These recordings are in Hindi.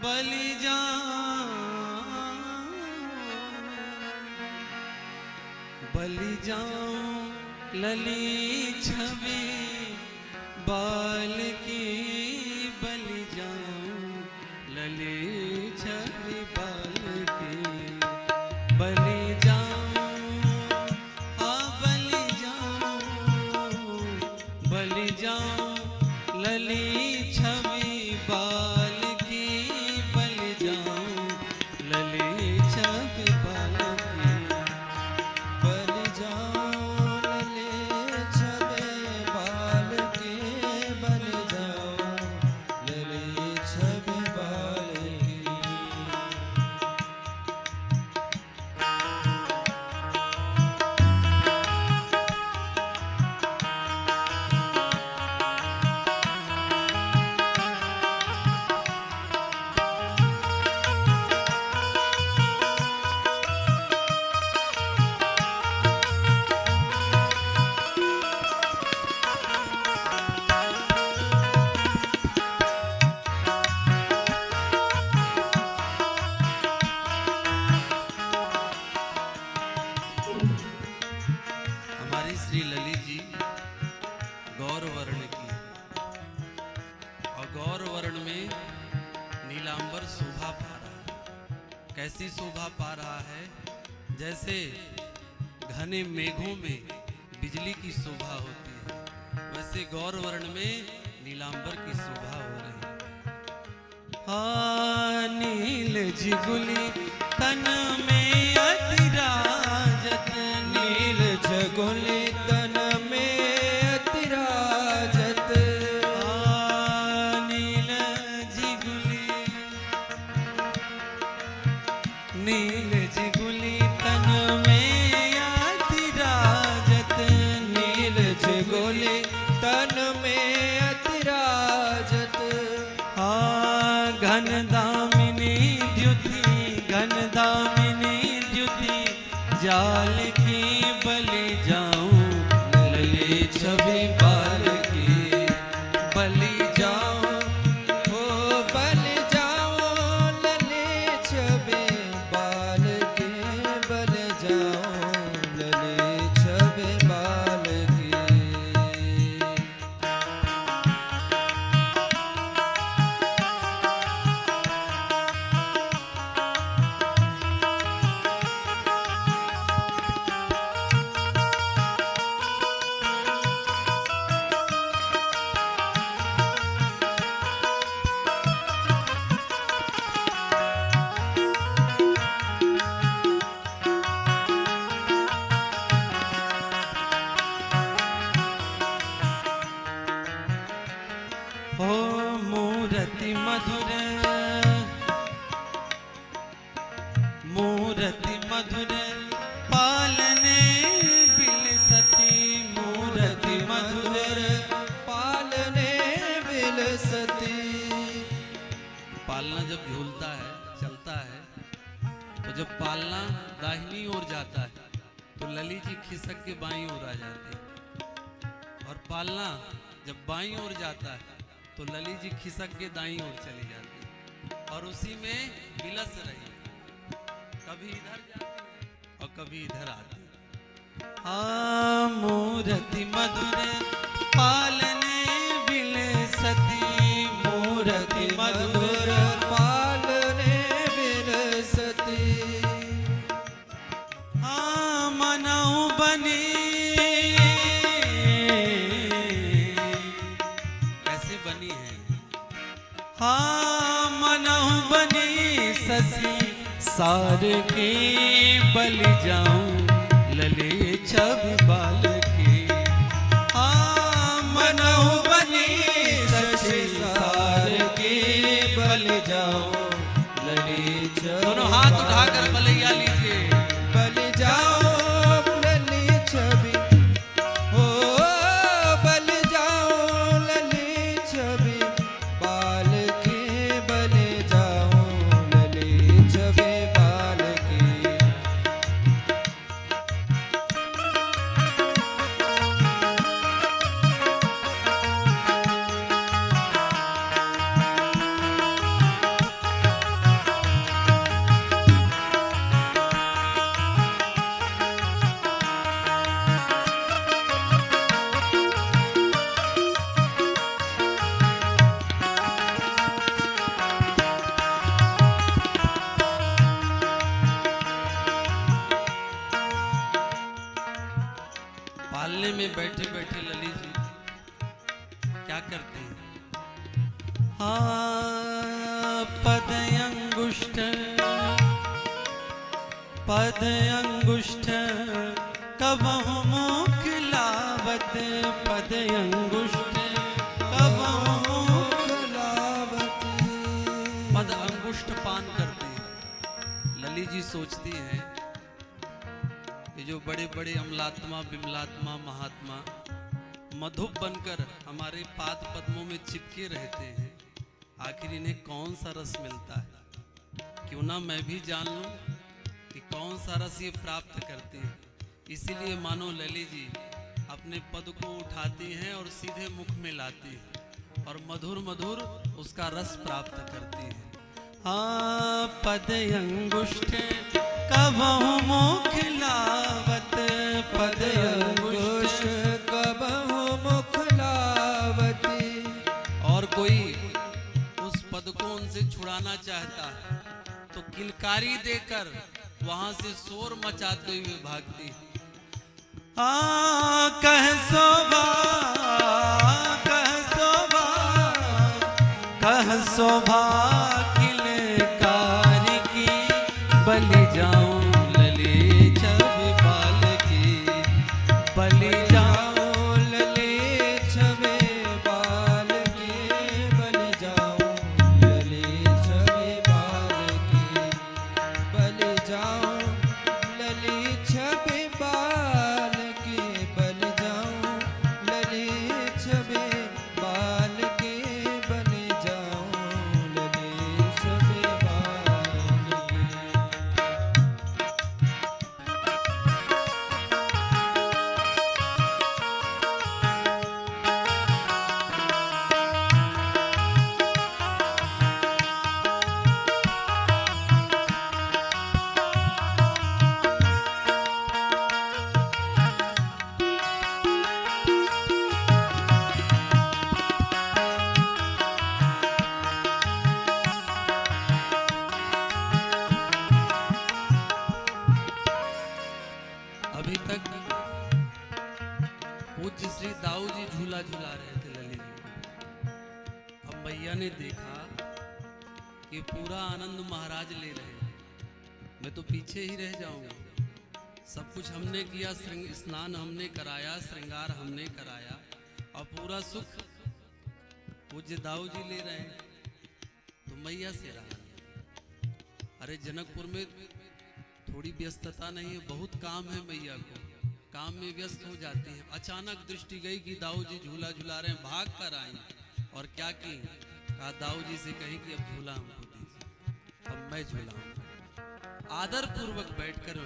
बलि जाऊं लली छवि बाल की, बलि जाऊं लली छवि बाल की, बलि जाऊं बलि जाऊं लली छवि बाल की, बलि जाऊं लली छवि बाल की, बलि जाऊं लली छवि बाल की, बलि जाऊं लली छवि बाल की। हमारी श्री ललित जी गौर वर्ण की, और गौर वर्ण में नीलांबर शोभा पा रहा है। कैसी शोभा पा रहा है? जैसे घने मेघों में बिजली की शोभा होती है, वैसे गौर वर्ण में नीलांबर की शोभा हो रही है। हाँ, नील जिगुली तन में अतिराजत, नील झगुली तन में अतिराजत, नील जिगुली, नील जिगुली तन में अतिराजत, नील झगुली तन में अतिराजत, घन दामिनी द्युति, घन दामिनी द्युति जाल की, बलि जाऊं लली छवि बाल की, बलि जाऊं ओ बलि जाऊं लली छवि बाल की, बलि जाऊं लली छवि बाल की। हो मूरति मधुर, मूरति मधुर पालने बिलसती, मूरति मधुर पालने विलसती। पालना जब झूलता है, चलता है, तो जब पालना दाहिनी ओर जाता है तो ललित जी खिसक के बाईं ओर आ जाती है, और पालना जब बाईं ओर जाता है तो ललित जी खिसक के दाईं ओर चली जाती है, और उसी में बिलस रही है, कभी इधर जाती है और कभी इधर आती है। मूरति मधुर पालने बिलसती, मूरति मधुर पालने विलसती। मनऊ बनी, कैसे बनी है? मनऊ बनी ससी सार के, बलि जाऊं लली छवि बाल की, मनऊ बनी ससी सार के, बलि जाऊं लली छवि। दोनों हाथ उठाकर बलैया लीजिए। बलि जाऊं लली छवि, हो बलि जाऊं लली छवि बाल की, बलि जाऊं लली छवि बाल की। अंगुष्ठ पद अंगुष्ठ कबहु मुख लावत पद अंगुष्ठ कबहु मुख लावत। पद अंगुष्ठ पान करते हैं। लली जी सोचती हैं कि जो बड़े बड़े अमलात्मा बिमलात्मा महात्मा मधुप बनकर हमारे पाद पद्मों में चिपके रहते हैं, आखिर इन्हें कौन सा रस मिलता है? क्यों ना मैं भी जान लूं कि कौन सा रस ये प्राप्त करती हैं। इसीलिए मानो लली जी अपने पद को उठाती हैं और सीधे मुख में लाती हैं और मधुर मधुर उसका रस प्राप्त करती हैं। हाँ पद अंगुष्ठ कबहु मुख लावत पद अंगुष्ठ कबहु मुख लावती। और कोई उस पद को उनसे छुड़ाना चाहता है तो किलकारी देकर वहां से शोर मचाते हुए भागती। कह शोभा कह शोभा कह शोभा किलकारी की बलि जाऊं लली छवि बाल की बलि जाऊं लली छवि बाल की बलि जाऊं लली छवि बाल की बलि जाऊं लली छवि बाल की बलि जाऊं लली छवि बाल की बलि जाऊं लली छवि बाल की। अभी तक पूज्य श्री दाऊ जी झूला झूला रहे थे लली जी। अब मैया ने देखा कि पूरा आनंद महाराज ले रहे हैं, मैं तो पीछे ही रह जाऊंगा। सब कुछ हमने किया, स्नान हमने कराया, श्रृंगार हमने कराया और पूरा सुख पूज्य दाऊ जी ले रहे हैं तो मैया से रहा। अरे जनकपुर में थोड़ी व्यस्तता नहीं है, बहुत काम है, मैया को काम में व्यस्त हो जाती हैं। अचानक दृष्टि गई कि दाऊ जी झूला झूला रहे हैं, भाग कर आई और क्या की, कहा दाऊ जी से कही कि अब झूला हमको दीजिए, अब मैं झूलाऊंगा। आदर पूर्वक बैठकर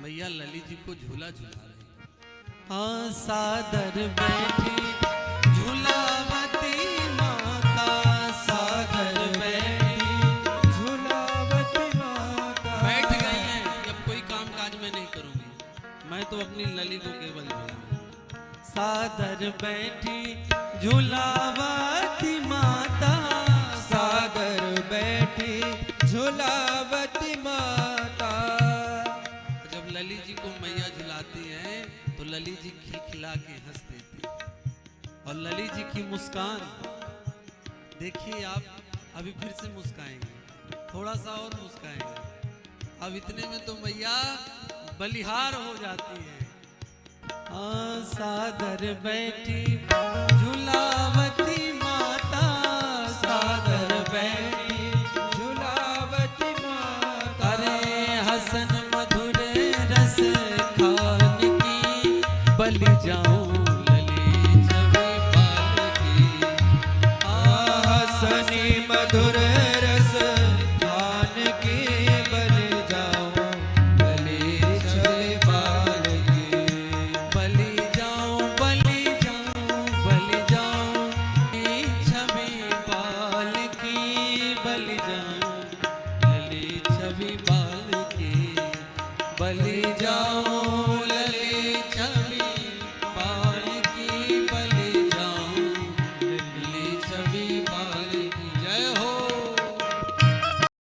मैया लली जी को झूला झूला रही। हाँ सादर बैठी झूलावती माता सादर बैठी झूलावती माता। बैठ गई हैं, जब कोई काम काज मैं नहीं करूंगी, मैं तो अपनी लली को केवल झूलाऊंगी। सादर बैठी झूलावती माता सादर बैठी झूलावती माता। जब लली जी को मैया झुलाती हैं तो लली जी खिलखिला के हंस देती हैं। और लली जी की मुस्कान देखिए आप, अभी फिर से मुस्काएंगे, थोड़ा सा और मुस्काएंगे। अब इतने में तो मैया बलिहार हो जाती है। सादर बैठी झूलावती माता सादर बैठी झूलावती माता। अरे हसन मधुर रस खान की बलि जाऊं लली छवि बाल की। हसनी मधुर रस खान की बलि जाऊं लली छवि बाल की। बलि जाऊं बलि जाऊं बलि जाऊं लली छवि बाल की बलि जाऊं लली छवि बाल की बलि